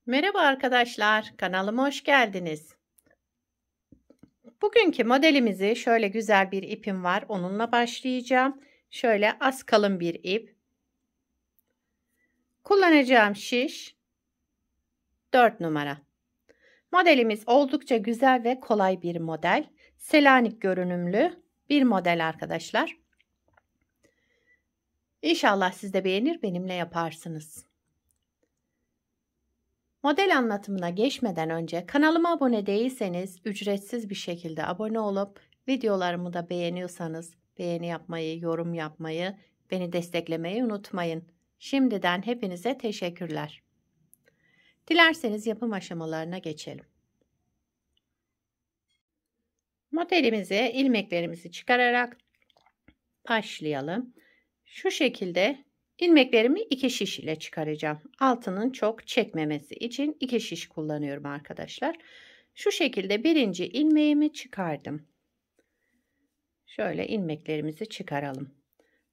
Merhaba arkadaşlar, kanalıma hoş geldiniz. Bugünkü modelimizi şöyle güzel bir ipim var, onunla başlayacağım. Şöyle az kalın bir ip. Kullanacağım şiş 4 numara. Modelimiz oldukça güzel ve kolay bir model. Selanik görünümlü bir model arkadaşlar. İnşallah siz de beğenir, benimle yaparsınız. Model anlatımına geçmeden önce kanalıma abone değilseniz ücretsiz bir şekilde abone olup videolarımı da beğeniyorsanız beğeni yapmayı, yorum yapmayı, beni desteklemeyi unutmayın. Şimdiden hepinize teşekkürler. Dilerseniz yapım aşamalarına geçelim. Modelimize ilmeklerimizi çıkararak başlayalım. Şu şekilde ilmeklerimi 2 şiş ile çıkaracağım. Altının çok çekmemesi için 2 şiş kullanıyorum arkadaşlar. Şu şekilde birinci ilmeğimi çıkardım. Şöyle ilmeklerimizi çıkaralım.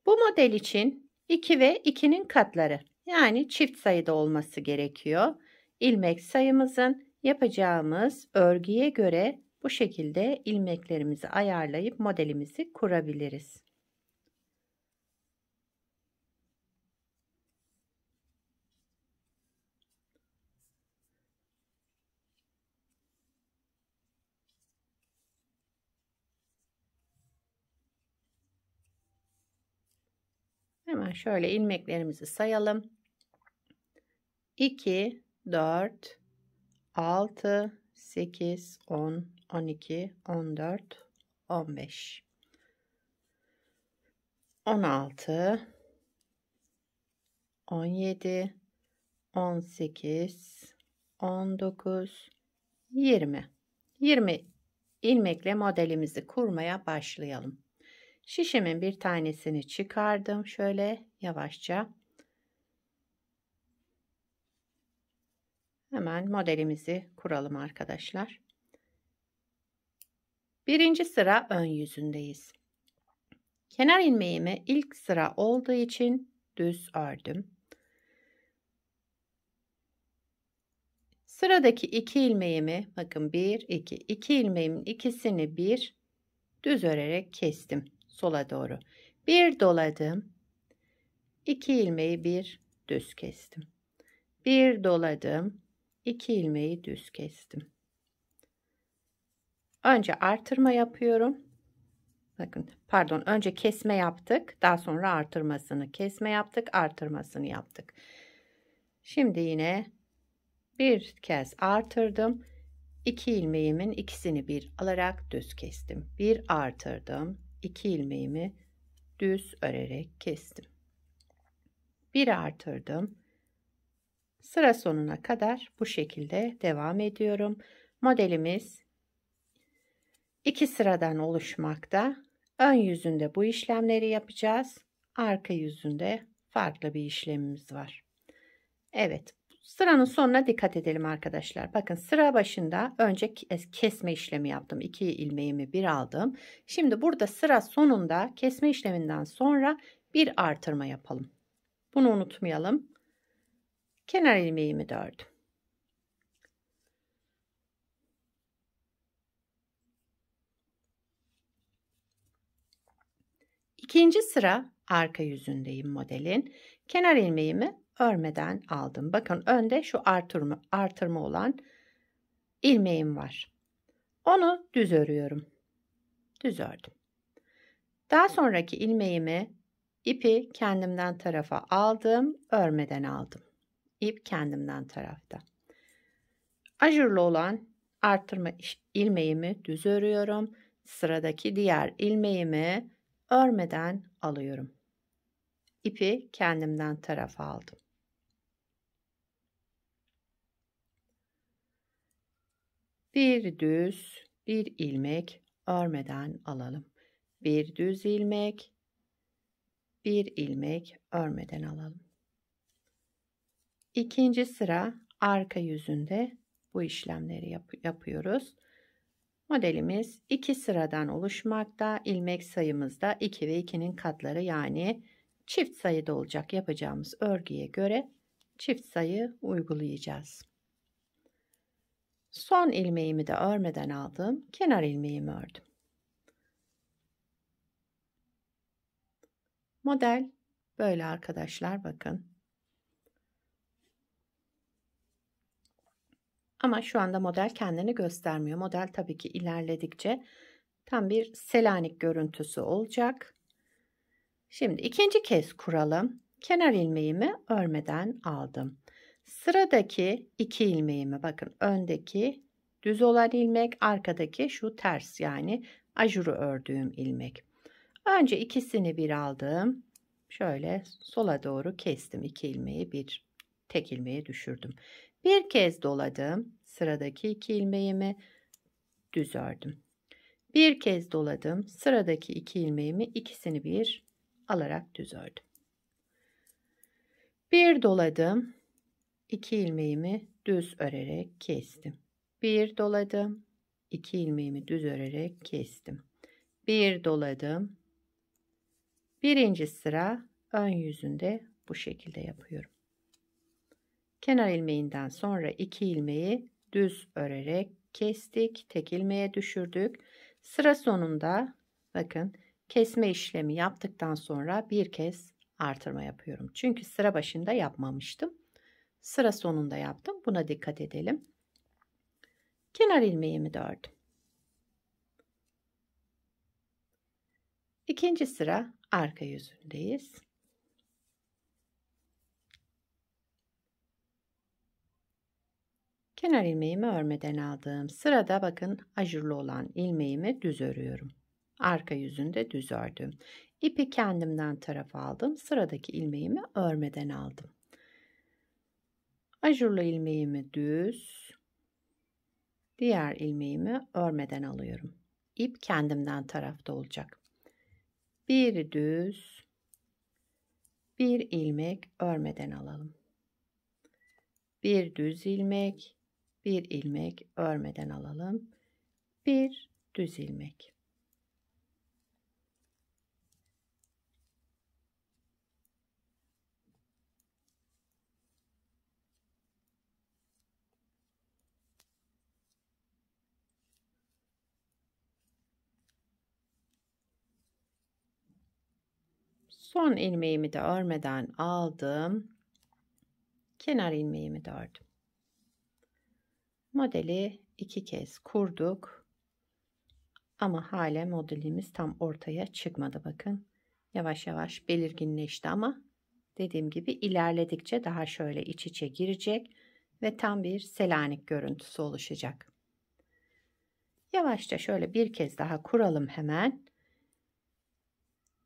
Bu model için 2 ve 2'nin katları, yani çift sayıda olması gerekiyor. İlmek sayımızın yapacağımız örgüye göre bu şekilde ilmeklerimizi ayarlayıp modelimizi kurabiliriz. Hemen şöyle ilmeklerimizi sayalım. 2, 4, 6, 8, 10, 12, 14, 15, 16, 17, 18, 19, 20. 20 ilmekle modelimizi kurmaya başlayalım. Şişimin bir tanesini çıkardım. Şöyle yavaşça. Hemen modelimizi kuralım arkadaşlar. Birinci sıra ön yüzündeyiz. Kenar ilmeğimi ilk sıra olduğu için düz ördüm. Sıradaki 2 ilmeğimi, bakın 1, 2, 2 ilmeğimin ikisini bir düz örerek kestim sola doğru. Bir doladım. 2 ilmeği bir düz kestim. Bir doladım. 2 ilmeği düz kestim. Önce artırma yapıyorum. Bakın, pardon, önce kesme yaptık. Daha sonra artırmasını, kesme yaptık, artırmasını yaptık. Şimdi yine bir kez artırdım. 2 ilmeğimin ikisini bir alarak düz kestim. Bir artırdım. 2 ilmeğimi düz örerek kestim. Bir artırdım. Sıra sonuna kadar bu şekilde devam ediyorum. Modelimiz 2 sıradan oluşmakta. Ön yüzünde bu işlemleri yapacağız. Arka yüzünde farklı bir işlemimiz var. Evet, sıranın sonuna dikkat edelim arkadaşlar. Bakın, sıra başında önce kesme işlemi yaptım. 2 ilmeğimi bir aldım. Şimdi burada sıra sonunda kesme işleminden sonra bir artırma yapalım. Bunu unutmayalım. Kenar ilmeğimi de ördüm. İkinci sıra arka yüzündeyim modelin. Kenar ilmeğimi örmeden aldım. Bakın, önde şu artırma olan ilmeğim var. Onu düz örüyorum. Düz ördüm. Daha sonraki ilmeğimi, ipi kendimden tarafa aldım, örmeden aldım. İp kendimden tarafta. Ajurlu olan artırma ilmeğimi düz örüyorum. Sıradaki diğer ilmeğimi örmeden alıyorum. İpi kendimden tarafa aldım. Bir düz, bir ilmek örmeden alalım. Bir düz ilmek, bir ilmek örmeden alalım. İkinci sıra arka yüzünde bu işlemleri yapıyoruz. Modelimiz 2 sıradan oluşmakta. İlmek sayımız da 2 ve 2'nin katları, yani çift sayıda olacak. Yapacağımız örgüye göre çift sayı uygulayacağız. Son ilmeğimi de örmeden aldım. Kenar ilmeğimi ördüm. Model böyle arkadaşlar, bakın. Ama şu anda model kendini göstermiyor. Model tabii ki ilerledikçe tam bir Selanik görüntüsü olacak. Şimdi ikinci kez kuralım. Kenar ilmeğimi örmeden aldım. Sıradaki 2 ilmeğimi, bakın, öndeki düz olan ilmek, arkadaki şu ters, yani ajuru ördüğüm ilmek. Önce ikisini bir aldım. Şöyle sola doğru kestim. 2 ilmeği bir tek ilmeğe düşürdüm. Bir kez doladım. Sıradaki 2 ilmeğimi düz ördüm. Bir kez doladım. Sıradaki 2 ilmeğimi ikisini bir alarak düz ördüm. Bir doladım. 2 ilmeğimi düz örerek kestim. Bir doladım. 2 ilmeğimi düz örerek kestim. Bir doladım. Birinci sıra ön yüzünde bu şekilde yapıyorum. Kenar ilmeğinden sonra 2 ilmeği düz örerek kestik. Tek ilmeğe düşürdük. Sıra sonunda bakın, kesme işlemi yaptıktan sonra bir kez artırma yapıyorum. Çünkü sıra başında yapmamıştım. Sıra sonunda yaptım. Buna dikkat edelim. Kenar ilmeğimi de ördüm. İkinci sıra arka yüzündeyiz. Kenar ilmeğimi örmeden aldım. Sırada bakın, ajurlu olan ilmeğimi düz örüyorum. Arka yüzünde düz ördüm. İpi kendimden tarafa aldım. Sıradaki ilmeğimi örmeden aldım. Ajurlu ilmeğimi düz, diğer ilmeğimi örmeden alıyorum. İp kendimden tarafta olacak. Bir düz, bir ilmek örmeden alalım. Bir düz ilmek, bir ilmek örmeden alalım. Bir düz ilmek. Son ilmeğimi de örmeden aldım. Kenar ilmeğimi de ördüm. Modeli 2 kez kurduk. Ama hala modelimiz tam ortaya çıkmadı, bakın. Yavaş yavaş belirginleşti ama dediğim gibi ilerledikçe daha şöyle iç içe girecek ve tam bir Selanik görüntüsü oluşacak. Yavaşça şöyle bir kez daha kuralım hemen.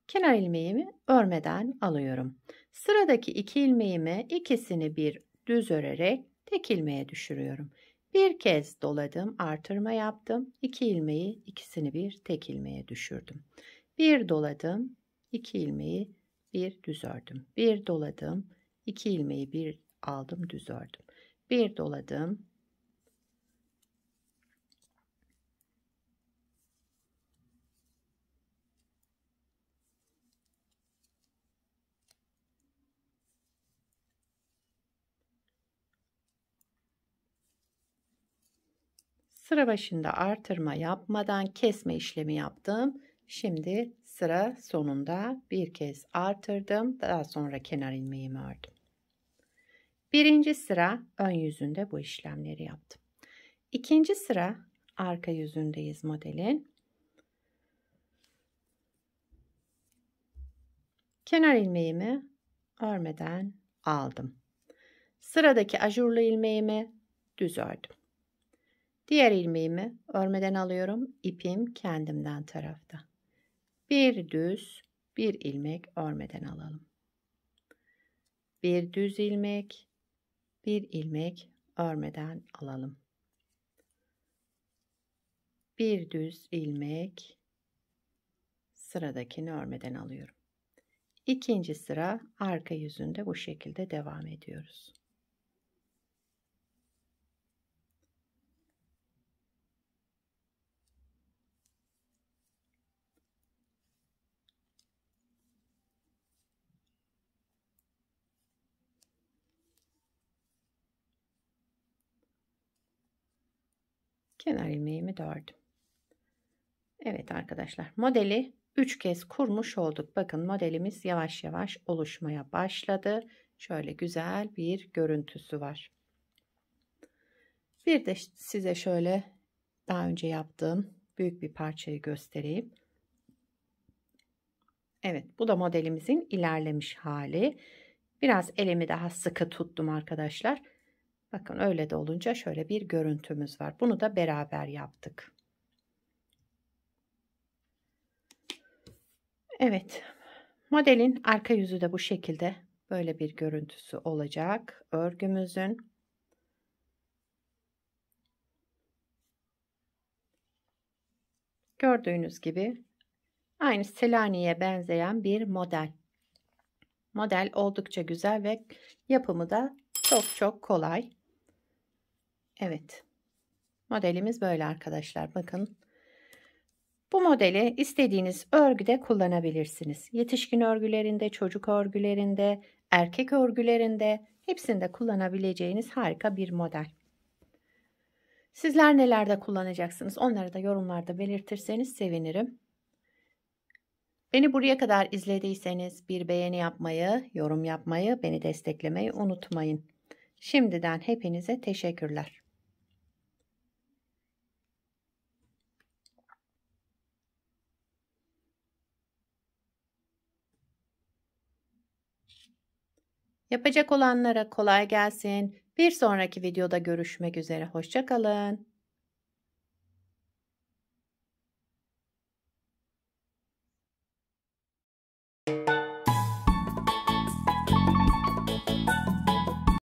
Kenar ilmeğimi örmeden alıyorum. Sıradaki 2 ilmeğimi ikisini bir düz örerek tek ilmeğe düşürüyorum. Bir kez doladım, artırma yaptım. 2 ilmeği ikisini bir tek ilmeğe düşürdüm. Bir doladım, 2 ilmeği bir düz ördüm. Bir doladım, 2 ilmeği bir aldım, düz ördüm. Bir doladım. Sıra başında artırma yapmadan kesme işlemi yaptım. Şimdi sıra sonunda bir kez artırdım. Daha sonra kenar ilmeğimi ördüm. Birinci sıra ön yüzünde bu işlemleri yaptım. İkinci sıra arka yüzündeyiz modelin. Kenar ilmeğimi örmeden aldım. Sıradaki ajurlu ilmeğimi düz ördüm. Diğer ilmeğimi örmeden alıyorum. İpim kendimden tarafta. Bir düz, bir ilmek örmeden alalım. Bir düz ilmek, bir ilmek örmeden alalım. Bir düz ilmek, sıradakini örmeden alıyorum. İkinci sıra arka yüzünde bu şekilde devam ediyoruz. Kenar ilmeğimi de ördüm. Evet arkadaşlar, modeli 3 kez kurmuş olduk. Bakın modelimiz yavaş yavaş oluşmaya başladı. Şöyle güzel bir görüntüsü var. Bir de size şöyle daha önce yaptığım büyük bir parçayı göstereyim. Evet, bu da modelimizin ilerlemiş hali. Biraz elimi daha sıkı tuttum arkadaşlar. Bakın öyle de olunca şöyle bir görüntümüz var. Bunu da beraber yaptık. Evet, modelin arka yüzü de bu şekilde, böyle bir görüntüsü olacak örgümüzün. Gördüğünüz gibi aynı Selanik'e benzeyen bir model. Model oldukça güzel ve yapımı da çok kolay. Evet, modelimiz böyle arkadaşlar. Bakın, bu modeli istediğiniz örgüde kullanabilirsiniz. Yetişkin örgülerinde, çocuk örgülerinde, erkek örgülerinde hepsinde kullanabileceğiniz harika bir model. Sizler nelerde kullanacaksınız? Onları da yorumlarda belirtirseniz sevinirim. Beni buraya kadar izlediyseniz bir beğeni yapmayı, yorum yapmayı, beni desteklemeyi unutmayın. Şimdiden hepinize teşekkürler. Yapacak olanlara kolay gelsin. Bir sonraki videoda görüşmek üzere. Hoşça kalın.